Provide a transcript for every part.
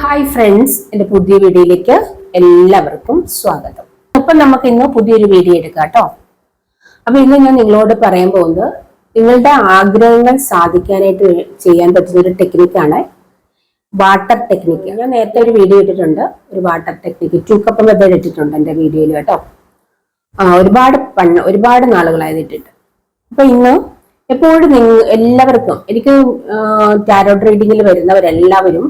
Hi friends, എൻ്റെ പുതിയ വീഡിയോയിലേക്ക് എല്ലാവർക്കും സ്വാഗതം. അപ്പം നമുക്ക് ഇന്ന് പുതിയൊരു വീഡിയോ എടുക്കാം കേട്ടോ. അപ്പൊ ഇന്ന് ഞാൻ നിങ്ങളോട് പറയാൻ പോകുന്നത് നിങ്ങളുടെ ആഗ്രഹങ്ങൾ സാധിക്കാനായിട്ട് ചെയ്യാൻ പറ്റുന്ന ഒരു ടെക്നിക്കാണ് വാട്ടർ ടെക്നിക്ക്. ഞാൻ നേരത്തെ ഒരു വീഡിയോ ഇട്ടിട്ടുണ്ട്, ഒരു വാട്ടർ ടെക്നിക്ക് 2 കപ്പ് മെത്തേഡ് ഇട്ടിട്ടുണ്ട് എൻ്റെ വീഡിയോയിൽ കേട്ടോ. ഒരുപാട് നാളുകളായത് ഇട്ടിട്ട്. അപ്പൊ ഇന്ന് എപ്പോഴും എല്ലാവർക്കും എനിക്ക് ടാരോട്ട് റീഡിങ്ങിൽ വരുന്നവരെല്ലാവരും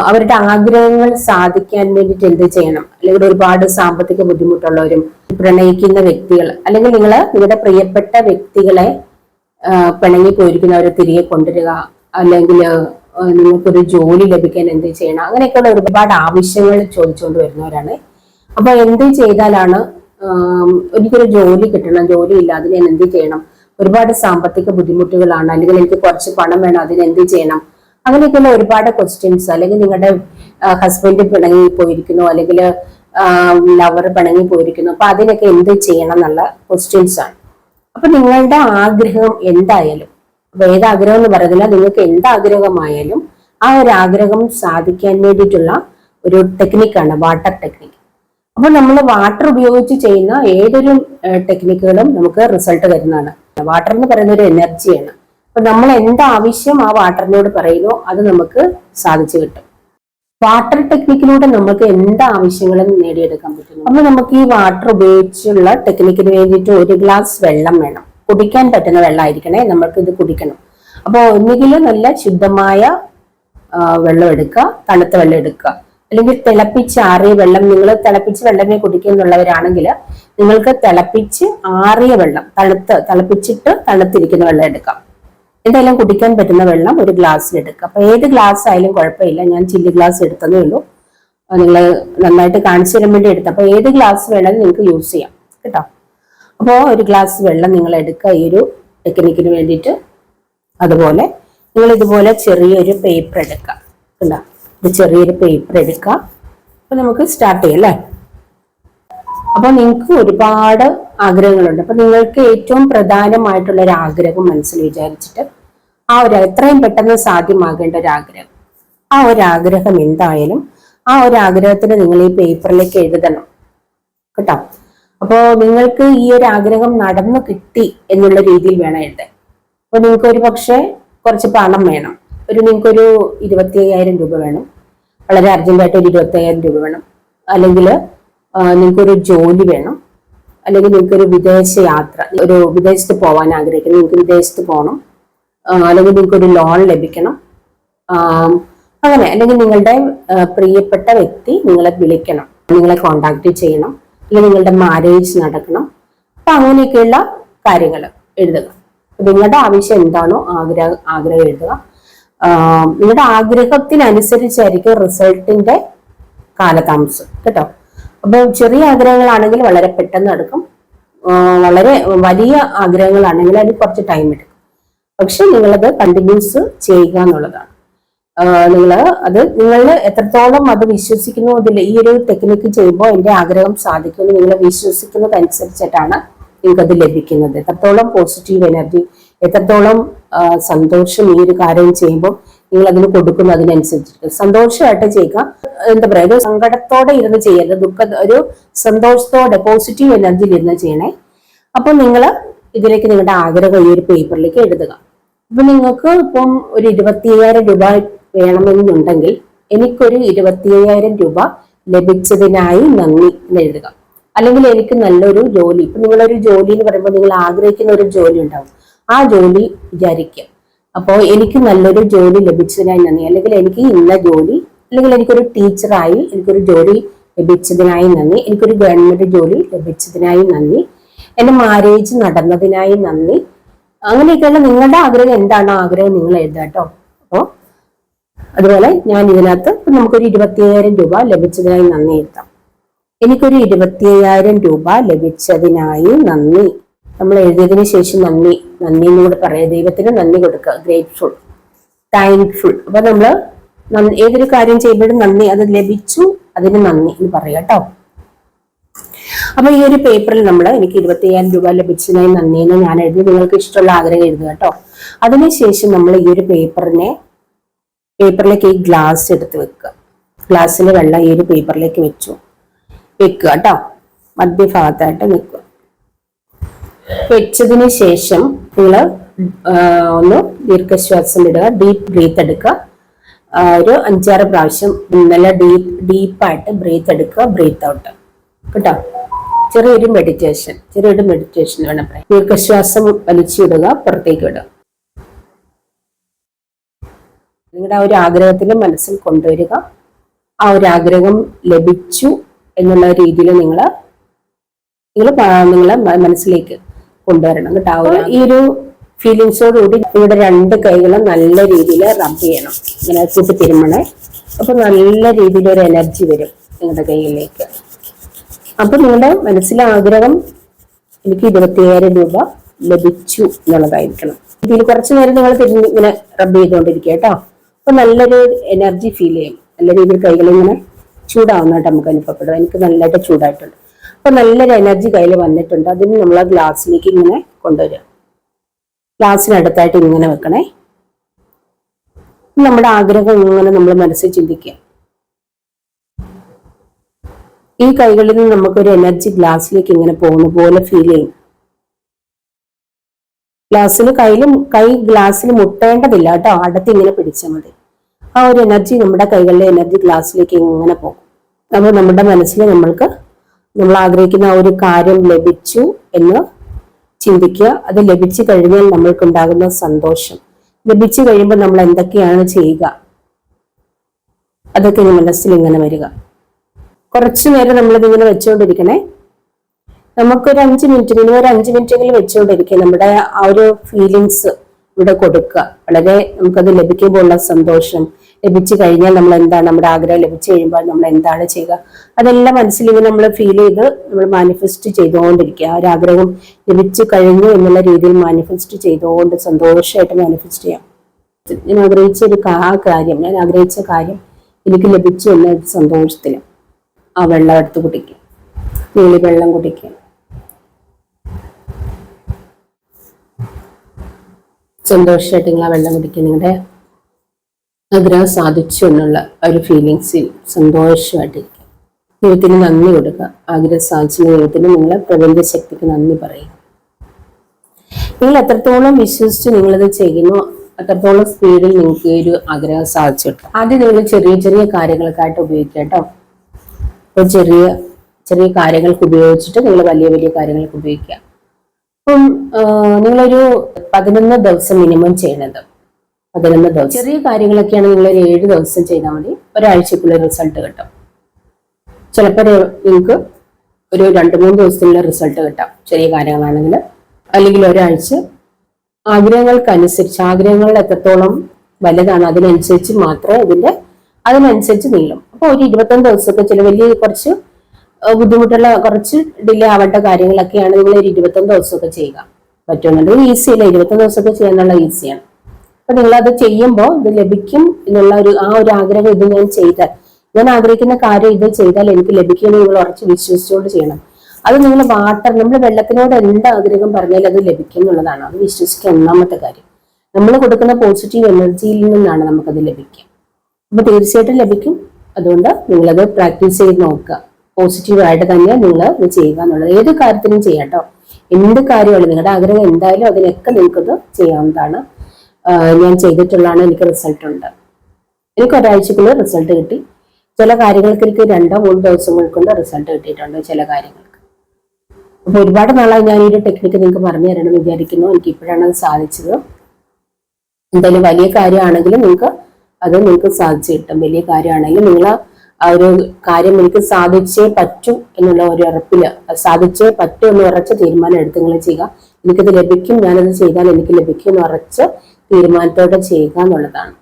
അവരുടെ ആഗ്രഹങ്ങൾ സാധിക്കാൻ വേണ്ടിയിട്ട് എന്ത് ചെയ്യണം, അല്ലെങ്കിൽ ഒരുപാട് സാമ്പത്തിക ബുദ്ധിമുട്ടുള്ളവരും, പ്രണയിക്കുന്ന വ്യക്തികൾ, അല്ലെങ്കിൽ നിങ്ങളുടെ പ്രിയപ്പെട്ട വ്യക്തികളെ പിണങ്ങി പോയിരിക്കുന്നവരെ തിരികെ കൊണ്ടുവരിക, അല്ലെങ്കിൽ നിങ്ങൾക്കൊരു ജോലി ലഭിക്കാൻ എന്ത് ചെയ്യണം, അങ്ങനെയൊക്കെയുള്ള ഒരുപാട് ആവശ്യങ്ങൾ ചോദിച്ചുകൊണ്ട് വരുന്നവരാണ്. അപ്പൊ എന്ത് ചെയ്താലാണ് എനിക്കൊരു ജോലി കിട്ടണം, ജോലി ഇല്ല, അതിന് ഞാൻ എന്ത് ചെയ്യണം, ഒരുപാട് സാമ്പത്തിക ബുദ്ധിമുട്ടുകളാണ്, അല്ലെങ്കിൽ എനിക്ക് കുറച്ച് പണം വേണം, അതിന് എന്ത് ചെയ്യണം, അങ്ങനെയൊക്കെയുള്ള ഒരുപാട് ക്വസ്റ്റ്യൻസ്, അല്ലെങ്കിൽ നിങ്ങളുടെ ഹസ്ബൻഡ് പിണങ്ങി പോയിരിക്കുന്നു, അല്ലെങ്കിൽ ലവർ പിണങ്ങി പോയിരിക്കുന്നു, അപ്പൊ അതിനൊക്കെ എന്ത് ചെയ്യണം എന്നുള്ള ക്വസ്റ്റ്യൻസ് ആണ്. അപ്പൊ നിങ്ങളുടെ ആഗ്രഹം എന്തായാലും, അപ്പൊ ഏതാഗ്രഹം എന്ന് പറയുന്നില്ല, നിങ്ങൾക്ക് എന്താഗ്രഹമായാലും ആ ഒരു ആഗ്രഹം സാധിക്കാൻ വേണ്ടിയിട്ടുള്ള ഒരു ടെക്നിക്കാണ് വാട്ടർ ടെക്നിക്ക്. അപ്പൊ നമ്മൾ വാട്ടർ ഉപയോഗിച്ച് ചെയ്യുന്ന ഏതൊരു ടെക്നിക്കുകളും നമുക്ക് റിസൾട്ട് തരുന്നതാണ്. വാട്ടർ എന്ന് പറയുന്ന ഒരു എനർജിയാണ്. അപ്പൊ നമ്മൾ എന്താവശ്യം ആ വാട്ടറിനോട് പറയുന്നോ അത് നമുക്ക് സാധിച്ചു കിട്ടും. വാട്ടർ ടെക്നിക്കിലൂടെ നമുക്ക് എന്താവശ്യങ്ങളും നേടിയെടുക്കാൻ പറ്റും. അപ്പൊ നമുക്ക് ഈ വാട്ടർ ഉപയോഗിച്ചുള്ള ടെക്നിക്കിന് വേണ്ടിയിട്ട് 1 ഗ്ലാസ് വെള്ളം വേണം. കുടിക്കാൻ പറ്റുന്ന വെള്ളമായിരിക്കണേ നമുക്ക് ഇത് കുടിക്കണം. അപ്പൊ ഒന്നുകിലും നല്ല ശുദ്ധമായ വെള്ളം എടുക്കുക, തണുത്ത വെള്ളം എടുക്കുക, അല്ലെങ്കിൽ തിളപ്പിച്ചാറിയ വെള്ളം. നിങ്ങൾ തിളപ്പിച്ച് വെള്ളമേ കുടിക്കുന്നുള്ളവരാണെങ്കിൽ നിങ്ങൾക്ക് തിളപ്പിച്ച് ആറിയ വെള്ളം, തിളപ്പിച്ചിട്ട് തണുത്തിരിക്കുന്ന വെള്ളം എടുക്കാം. എന്തായാലും കുടിക്കാൻ പറ്റുന്ന വെള്ളം 1 ഗ്ലാസ്സിൽ എടുക്കുക. അപ്പൊ ഏത് ഗ്ലാസ് ആയാലും കുഴപ്പമില്ല, ഞാൻ ചില്ലി ഗ്ലാസ് എടുത്തതേ ഉള്ളൂ, നിങ്ങൾ നന്നായിട്ട് കാണിച്ചു തരാൻ വേണ്ടി എടുത്ത. അപ്പൊ ഏത് ഗ്ലാസ് വേണമെങ്കിലും നിങ്ങൾക്ക് യൂസ് ചെയ്യാം കേട്ടോ. അപ്പോൾ 1 ഗ്ലാസ് വെള്ളം നിങ്ങൾ എടുക്കുക ഈ ഒരു ടെക്നിക്കിന് വേണ്ടിയിട്ട്. അതുപോലെ നിങ്ങൾ ഇതുപോലെ ചെറിയൊരു പേപ്പർ എടുക്കുക കേട്ടോ, ഇത് ചെറിയൊരു പേപ്പർ എടുക്കുക. അപ്പൊ നമുക്ക് സ്റ്റാർട്ട് ചെയ്യാം അല്ലേ. അപ്പൊ നിങ്ങൾക്ക് ഒരുപാട് ആഗ്രഹങ്ങളുണ്ട്. അപ്പൊ നിങ്ങൾക്ക് ഏറ്റവും പ്രധാനമായിട്ടുള്ള ഒരു ആഗ്രഹം മനസ്സിൽ വിചാരിച്ചിട്ട് എത്രയും പെട്ടെന്ന് സാധ്യമാകേണ്ട ഒരു ആഗ്രഹം, ആ ഒരു ആഗ്രഹം എന്തായാലും ആ ഒരു ആഗ്രഹത്തിന് നിങ്ങൾ ഈ പേപ്പറിലേക്ക് എഴുതണം കേട്ടോ. അപ്പോ നിങ്ങൾക്ക് ഈ ഒരു ആഗ്രഹം നടന്നു കിട്ടി എന്നുള്ള രീതിയിൽ വേണം എഴുതാൻ. അപ്പൊ നിങ്ങൾക്ക് ഒരു പക്ഷേ കുറച്ച് പണം വേണം, നിങ്ങൾക്കൊരു 25,000 രൂപ വേണം, വളരെ അർജന്റായിട്ട് ഒരു 25,000 രൂപ വേണം, അല്ലെങ്കിൽ നിങ്ങൾക്കൊരു ജോലി വേണം, അല്ലെങ്കിൽ നിങ്ങൾക്കൊരു വിദേശ യാത്ര, ഒരു വിദേശത്ത് പോകാൻ ആഗ്രഹിക്കുന്നു, നിങ്ങൾക്ക് വിദേശത്ത് പോകണം, അല്ലെങ്കിൽ നിങ്ങൾക്കൊരു ലോൺ ലഭിക്കണം, അങ്ങനെ, അല്ലെങ്കിൽ നിങ്ങളുടെ പ്രിയപ്പെട്ട വ്യക്തി നിങ്ങളെ വിളിക്കണം, നിങ്ങളെ കോണ്ടാക്ട് ചെയ്യണം, അല്ലെങ്കിൽ നിങ്ങളുടെ മാരേജ് നടക്കണം. അപ്പൊ അങ്ങനെയൊക്കെയുള്ള കാര്യങ്ങൾ എഴുതുക. നിങ്ങളുടെ ആവശ്യം എന്താണോ ആഗ്രഹം എഴുതുക. നിങ്ങളുടെ ആഗ്രഹത്തിനനുസരിച്ചായിരിക്കും റിസൾട്ടിന്റെ കാലതാമസം കേട്ടോ. അപ്പൊ ചെറിയ ആഗ്രഹങ്ങളാണെങ്കിൽ വളരെ പെട്ടെന്ന് നടക്കും, വളരെ വലിയ ആഗ്രഹങ്ങളാണെങ്കിൽ അതിന് കുറച്ച് ടൈം എടുക്കും. പക്ഷെ നിങ്ങളത് കണ്ടിന്യൂസ് ചെയ്യുക എന്നുള്ളതാണ്. നിങ്ങൾ എത്രത്തോളം അത് വിശ്വസിക്കുന്നു, അതിൽ ഈ ഒരു ടെക്നിക്ക് ചെയ്യുമ്പോൾ എന്റെ ആഗ്രഹം സാധിക്കുന്നു നിങ്ങൾ വിശ്വസിക്കുന്നതനുസരിച്ചിട്ടാണ് നിങ്ങൾക്കത് ലഭിക്കുന്നത്. എത്രത്തോളം പോസിറ്റീവ് എനർജി, എത്രത്തോളം സന്തോഷം ഈ ഒരു കാര്യം ചെയ്യുമ്പോൾ നിങ്ങൾ അതിന് കൊടുക്കുന്നു, അതിനനുസരിച്ചിട്ട് സന്തോഷമായിട്ട് ചെയ്യുക. എന്താ പറയുക, ഒരു സങ്കടത്തോടെ ഇരുന്ന് ചെയ്യരുത്, ഒരു സന്തോഷത്തോടെ പോസിറ്റീവ് എനർജിയിൽ ഇരുന്ന് ചെയ്യണേ. അപ്പൊ നിങ്ങൾ ഇതിലേക്ക് നിങ്ങളുടെ ആഗ്രഹം ഈ ഒരു പേപ്പറിലേക്ക് എഴുതുക. അപ്പൊ നിങ്ങൾക്ക് ഇപ്പം ഒരു 25,000 രൂപ വേണമെന്നുണ്ടെങ്കിൽ എനിക്കൊരു 25,000 രൂപ ലഭിച്ചതിനായി നന്ദി എന്ന് എഴുതുക. അല്ലെങ്കിൽ എനിക്ക് നല്ലൊരു ജോലി, ഇപ്പൊ നിങ്ങളൊരു ജോലി എന്ന് പറയുമ്പോൾ നിങ്ങൾ ആഗ്രഹിക്കുന്ന ഒരു ജോലി ഉണ്ടാവും, ആ ജോലി വിചാരിക്കുക. അപ്പോൾ എനിക്ക് നല്ലൊരു ജോലി ലഭിച്ചതിനായി നന്ദി, അല്ലെങ്കിൽ എനിക്ക് ഇന്ന ജോലി, അല്ലെങ്കിൽ എനിക്കൊരു ടീച്ചറായി എനിക്കൊരു ജോലി ലഭിച്ചതിനായി നന്ദി, എനിക്കൊരു ഗവൺമെന്റ് ജോലി ലഭിച്ചതിനായി നന്ദി, എന്റെ മാരേജ് നടന്നതിനായി നന്ദി. അങ്ങനെയൊക്കെയുള്ള നിങ്ങളുടെ ആഗ്രഹം എന്താണോ ആഗ്രഹം നിങ്ങൾ എഴുതാം കേട്ടോ. അപ്പോ അതുപോലെ ഞാൻ ഇതിനകത്ത് നമുക്കൊരു 25,000 രൂപ ലഭിച്ചതിനായി നന്ദി എഴുതാം. എനിക്കൊരു 25,000 രൂപ ലഭിച്ചതിനായി നന്ദി. നമ്മൾ എഴുതിയതിനു ശേഷം നന്ദി എന്നൂടെ പറയാം, ദൈവത്തിന് നന്ദി കൊടുക്കുക, ഗ്രേറ്റ്ഫുൾ, താങ്ക്ഫുൾ. അപ്പൊ നമ്മൾ ഏതൊരു കാര്യം ചെയ്യുമ്പോഴും നന്ദി, അത് ലഭിച്ചു അതിന് നന്ദി എന്ന് പറയാം കേട്ടോ. അപ്പൊ ഈ ഒരു പേപ്പറിൽ എനിക്ക് 25,000 രൂപ ലഭിച്ചതിനായി നന്ദി എന്ന് ഞാൻ എഴുതി, നിങ്ങൾക്ക് ഇഷ്ടമുള്ള ആഗ്രഹം എഴുതുക കേട്ടോ. അതിനുശേഷം നമ്മൾ ഈ ഒരു പേപ്പറിലേക്ക് ഈ ഗ്ലാസ് എടുത്ത് വെക്കുക. ഗ്ലാസ്സിൽ വെള്ളം ഈ ഒരു പേപ്പറിലേക്ക് വെക്കുക കേട്ടോ. മധ്യഭാഗത്തായിട്ട് വെക്കുക. വെച്ചതിന് ശേഷം നിങ്ങൾ ഒന്ന് ദീർഘശ്വാസം ഇടുക, ഡീപ്പ് ബ്രീത്ത് എടുക്കുക. ഒരു 5-6 പ്രാവശ്യം നല്ല ഡീപ്പായിട്ട് ബ്രീത്ത് എടുക്കുക, ബ്രീത്ത് ഔട്ട് കേട്ടോ. ചെറിയൊരു മെഡിറ്റേഷൻ വേണം. ദീർഘശ്വാസം വലിച്ചിടുക, പുറത്തേക്ക് വിടുക. നിങ്ങളുടെ ആ ഒരു ആഗ്രഹത്തിന് മനസ്സിൽ കൊണ്ടുവരിക. ആ ഒരു ആഗ്രഹം ലഭിച്ചു എന്നുള്ള രീതിയിൽ നിങ്ങളെ മനസ്സിലേക്ക് കൊണ്ടുവരണം കേട്ടോ. ഈ ഒരു ഫീലിങ്സോടുകൂടി നിങ്ങളുടെ 2 കൈകളും നല്ല രീതിയിൽ റബ്ബ് ചെയ്യണം, ഇങ്ങനെ കൂട്ടി തിരുമണേ. അപ്പൊ നല്ല രീതിയിൽ ഒരു എനർജി വരും നിങ്ങളുടെ കൈയിലേക്ക്. അപ്പൊ നിങ്ങളുടെ മനസ്സിലെ ആഗ്രഹം എനിക്ക് 25,000 രൂപ ലഭിച്ചു എന്നുള്ളതായിരിക്കണം. ഇതിൽ കുറച്ചു നേരം നിങ്ങൾ ഇങ്ങനെ റബ്ബ് ചെയ്തുകൊണ്ടിരിക്കുക കേട്ടോ. അപ്പൊ നല്ലൊരു എനർജി ഫീൽ ചെയ്യും. നല്ല രീതിയിൽ കൈകളിങ്ങനെ ചൂടാവുന്നതായിട്ട് നമുക്ക് അനുഭവപ്പെടും. എനിക്ക് നല്ലതായിട്ട് ചൂടായിട്ടുണ്ട്. അപ്പൊ നല്ലൊരു എനർജി കയ്യിൽ വന്നിട്ടുണ്ട്. അതിന് നമ്മൾ ആ ഗ്ലാസ്സിലേക്ക് ഇങ്ങനെ കൊണ്ടുവരിക. ഗ്ലാസ്സിനടുത്തായിട്ട് ഇങ്ങനെ വെക്കണേ. നമ്മുടെ ആഗ്രഹം ഇങ്ങനെ നമ്മൾ മനസ്സിൽ ചിന്തിക്കുക. ഈ കൈകളിൽ നിന്ന് നമുക്കൊരു എനർജി ഗ്ലാസ്സിലേക്ക് ഇങ്ങനെ പോകുന്ന പോലെ ഫീൽ ചെയ്യും. കൈ ഗ്ലാസ്സിൽ മുട്ടേണ്ടതില്ല കേട്ടോ, അടുത്ത് ഇങ്ങനെ പിടിച്ചാൽ മതി. ആ ഒരു എനർജി നമ്മുടെ കൈകളിലെ എനർജി ഗ്ലാസ്സിലേക്ക് ഇങ്ങനെ പോകും. അപ്പോൾ നമ്മുടെ മനസ്സിൽ നമ്മൾ ആഗ്രഹിക്കുന്ന ആ ഒരു കാര്യം ലഭിച്ചു എന്ന് ചിന്തിക്കുക. അത് ലഭിച്ചു കഴിഞ്ഞാൽ നമ്മൾക്കുണ്ടാകുന്ന സന്തോഷം, ലഭിച്ചു കഴിയുമ്പോൾ നമ്മൾ എന്തൊക്കെയാണ് ചെയ്യുക അതൊക്കെ മനസ്സിൽ ഇങ്ങനെ വരിക. കുറച്ചു നേരം നമ്മളിതിങ്ങനെ വെച്ചുകൊണ്ടിരിക്കണേ. നമുക്കൊരു 5 മിനിറ്റ്, മിനിമം ഒരു 5 മിനിറ്റെങ്കിലും വെച്ചുകൊണ്ടിരിക്കുക. നമ്മുടെ ആ ഒരു ഫീലിങ്സ് ഇവിടെ കൊടുക്കുക. വളരെ നമുക്കത് ലഭിക്കുമ്പോൾ ഉള്ള സന്തോഷം, ലഭിച്ചു കഴിഞ്ഞാൽ നമ്മൾ എന്താണ്, നമ്മുടെ ആഗ്രഹം ലഭിച്ചു കഴിയുമ്പോൾ നമ്മൾ എന്താണ് ചെയ്യുക, അതെല്ലാം മനസ്സിൽ ഇങ്ങനെ നമ്മൾ ഫീൽ ചെയ്ത് നമ്മൾ മാനിഫെസ്റ്റ് ചെയ്തുകൊണ്ടിരിക്കുക. ആ ഒരു ആഗ്രഹം ലഭിച്ചു കഴിഞ്ഞു എന്നുള്ള രീതിയിൽ മാനിഫെസ്റ്റ് ചെയ്തുകൊണ്ട് സന്തോഷമായിട്ട് മാനിഫെസ്റ്റ് ചെയ്യാം. ഞാൻ ആഗ്രഹിച്ച കാര്യം എനിക്ക് ലഭിച്ചു എന്ന സന്തോഷത്തിൽ ആ വെള്ളം എടുത്ത് കുടിക്കുക, നീളി വെള്ളം കുടിക്കുക. സന്തോഷമായിട്ട് നിങ്ങൾ ആ വെള്ളം കുടിക്കുക. നിങ്ങളുടെ ആഗ്രഹം സാധിച്ചു എന്നുള്ള ഒരു ഫീലിങ്സിൽ സന്തോഷമായിട്ടിരിക്കുക. ദൈവത്തിന് നന്ദി കൊടുക്കുക. ആഗ്രഹം സാധിച്ച ദൈവത്തിന് നിങ്ങളെ പ്രപഞ്ച ശക്തിക്ക് നന്ദി പറയുക. നിങ്ങൾ എത്രത്തോളം വിശ്വസിച്ച് നിങ്ങളിത് ചെയ്യുന്നു അത്രത്തോളം സ്പീഡിൽ നിങ്ങൾക്ക് ഒരു ആഗ്രഹം സാധിച്ചു കിട്ടും. ആദ്യം നിങ്ങൾ ചെറിയ ചെറിയ കാര്യങ്ങൾക്കായിട്ട് ഉപയോഗിക്കുക കേട്ടോ. അപ്പോൾ ചെറിയ കാര്യങ്ങൾക്ക് ഉപയോഗിച്ചിട്ട് നിങ്ങൾ വലിയ വലിയ കാര്യങ്ങൾക്ക് ഉപയോഗിക്കുക. അപ്പം നിങ്ങളൊരു 11 ദിവസം മിനിമം ചെയ്യണത്. 11 ദിവസം. ചെറിയ കാര്യങ്ങളൊക്കെയാണ് നിങ്ങളൊരു 7 ദിവസം ചെയ്താൽ മതി. ഒരാഴ്ചക്കുള്ള റിസൾട്ട് കിട്ടും. ചിലപ്പോൾ നിങ്ങൾക്ക് ഒരു 2-3 ദിവസത്തിനുള്ള റിസൾട്ട് കിട്ടാം ചെറിയ കാര്യങ്ങളാണെങ്കിൽ. അല്ലെങ്കിൽ ഒരാഴ്ച. ആഗ്രഹങ്ങൾക്കനുസരിച്ച്, ആഗ്രഹങ്ങൾ എത്രത്തോളം വലുതാണ് അതിനനുസരിച്ച് മാത്രമേ അതിനനുസരിച്ച് നീളും. അപ്പോൾ ഒരു 21 ദിവസമൊക്കെ ചില വലിയ കുറച്ച് ബുദ്ധിമുട്ടുള്ള കുറച്ച് ഡിലേ ആവേണ്ട കാര്യങ്ങളൊക്കെയാണ് നിങ്ങൾ ഒരു 21 ദിവസമൊക്കെ ചെയ്യുക പറ്റുന്നുണ്ട്. ഈസിയല്ല, 21 ദിവസമൊക്കെ ചെയ്യാനുള്ള ഈസിയാണ്. അപ്പൊ നിങ്ങൾ അത് ചെയ്യുമ്പോൾ ഇത് ലഭിക്കും എന്നുള്ള ആ ഒരു ആഗ്രഹം, ഇത് ഞാൻ ആഗ്രഹിക്കുന്ന കാര്യം ഇത് ചെയ്താൽ എനിക്ക് ലഭിക്കുമെന്ന് നിങ്ങൾ ഉറച്ച് വിശ്വസിച്ചുകൊണ്ട് ചെയ്യണം. അത് നിങ്ങൾ നമ്മൾ വെള്ളത്തിനോട് എന്ത് ആഗ്രഹം പറഞ്ഞാൽ അത് ലഭിക്കും എന്നുള്ളതാണ്. അത് വിശ്വസിക്കുക. ഒന്നാമത്തെ കാര്യം, നമ്മൾ കൊടുക്കുന്ന പോസിറ്റീവ് എനർജിയിൽ നിന്നാണ് നമുക്കത് ലഭിക്കുക. അപ്പൊ തീർച്ചയായിട്ടും ലഭിക്കും. അതുകൊണ്ട് നിങ്ങളത് പ്രാക്ടീസ് ചെയ്ത് നോക്കുക. പോസിറ്റീവായിട്ട് തന്നെ നിങ്ങൾ ഇത് ചെയ്യുക എന്നുള്ളത്. ഏത് കാര്യത്തിനും ചെയ്യാം കേട്ടോ. എന്ത് കാര്യമാണ് നിങ്ങളുടെ ആഗ്രഹം എന്തായാലും അതിനൊക്കെ നിങ്ങൾക്കത് ചെയ്യാവുന്നതാണ്. ഞാൻ ചെയ്തിട്ടുള്ളതാണ്. എനിക്ക് റിസൾട്ട് ഉണ്ട്. എനിക്ക് ഒരാഴ്ചക്കുള്ള റിസൾട്ട് കിട്ടി. ചില കാര്യങ്ങൾക്ക് എനിക്ക് 2-3 ദിവസങ്ങൾ കൊണ്ട് റിസൾട്ട് കിട്ടിയിട്ടുണ്ട് ചില കാര്യങ്ങൾക്ക്. അപ്പൊ ഒരുപാട് നാളായി ഞാൻ ഈ ഒരു ടെക്നിക്ക് നിങ്ങൾക്ക് പറഞ്ഞു തരണം വിചാരിക്കുന്നു. എനിക്ക് ഇപ്പോഴാണ് അത് സാധിച്ചത്. എന്തായാലും വലിയ കാര്യമാണെങ്കിലും നിങ്ങൾക്ക് സാധിച്ചു കിട്ടും. വലിയ കാര്യമാണെങ്കിലും നിങ്ങൾ ആ ഒരു കാര്യം എനിക്ക് സാധിച്ചേ പറ്റൂ എന്നുള്ള ഒരു ഉറപ്പില്, സാധിച്ചേ പറ്റൂ എന്ന് ഉറച്ച തീരുമാനം എടുത്ത് നിങ്ങൾ ചെയ്യുക. എനിക്കത് ലഭിക്കും, ഞാനത് ചെയ്താൽ എനിക്ക് ലഭിക്കും എന്ന് ഉറച്ച് തീരുമാനത്തോടെ ചെയ്യുക എന്നുള്ളതാണ്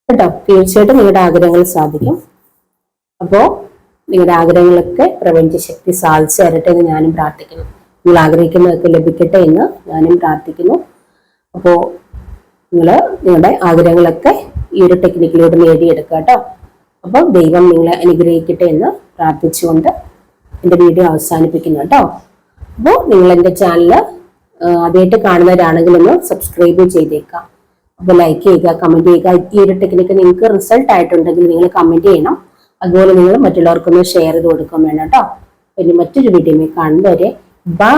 കേട്ടോ. തീർച്ചയായിട്ടും നിങ്ങളുടെ ആഗ്രഹങ്ങൾ സാധിക്കും. അപ്പോ നിങ്ങളുടെ ആഗ്രഹങ്ങളൊക്കെ പ്രപഞ്ചശക്തി സാധിച്ചു തരട്ടെ എന്ന് ഞാനും പ്രാർത്ഥിക്കുന്നു. നിങ്ങൾ ആഗ്രഹിക്കുന്നതൊക്കെ ലഭിക്കട്ടെ എന്ന് ഞാനും പ്രാർത്ഥിക്കുന്നു. അപ്പോ നിങ്ങളുടെ ആഗ്രഹങ്ങളൊക്കെ ഈ ഒരു ടെക്നിക്കിലൂടെ നേടിയെടുക്കുക കേട്ടോ. അപ്പോൾ ദൈവം നിങ്ങളെ അനുഗ്രഹിക്കട്ടെ എന്ന് പ്രാർത്ഥിച്ചുകൊണ്ട് എൻ്റെ വീഡിയോ അവസാനിപ്പിക്കുന്നു കേട്ടോ. അപ്പോൾ നിങ്ങൾ എൻ്റെ ചാനൽ ആദ്യമായിട്ട് കാണുന്നവരാണെങ്കിൽ ഒന്ന് സബ്സ്ക്രൈബ് ചെയ്തേക്കാം. അപ്പോൾ ലൈക്ക് ചെയ്യുക, കമന്റ് ചെയ്യുക. ഈ ഒരു ടെക്നിക്ക് നിങ്ങൾക്ക് റിസൾട്ട് ആയിട്ടുണ്ടെങ്കിൽ നിങ്ങൾ കമന്റ് ചെയ്യണം. അതുപോലെ നിങ്ങൾ മറ്റുള്ളവർക്കൊന്ന് ഷെയർ ചെയ്ത് കൊടുക്കാൻ വേണം കേട്ടോ. പിന്നെ മറ്റൊരു വീഡിയോ കാണുന്നവരെ ബൈ.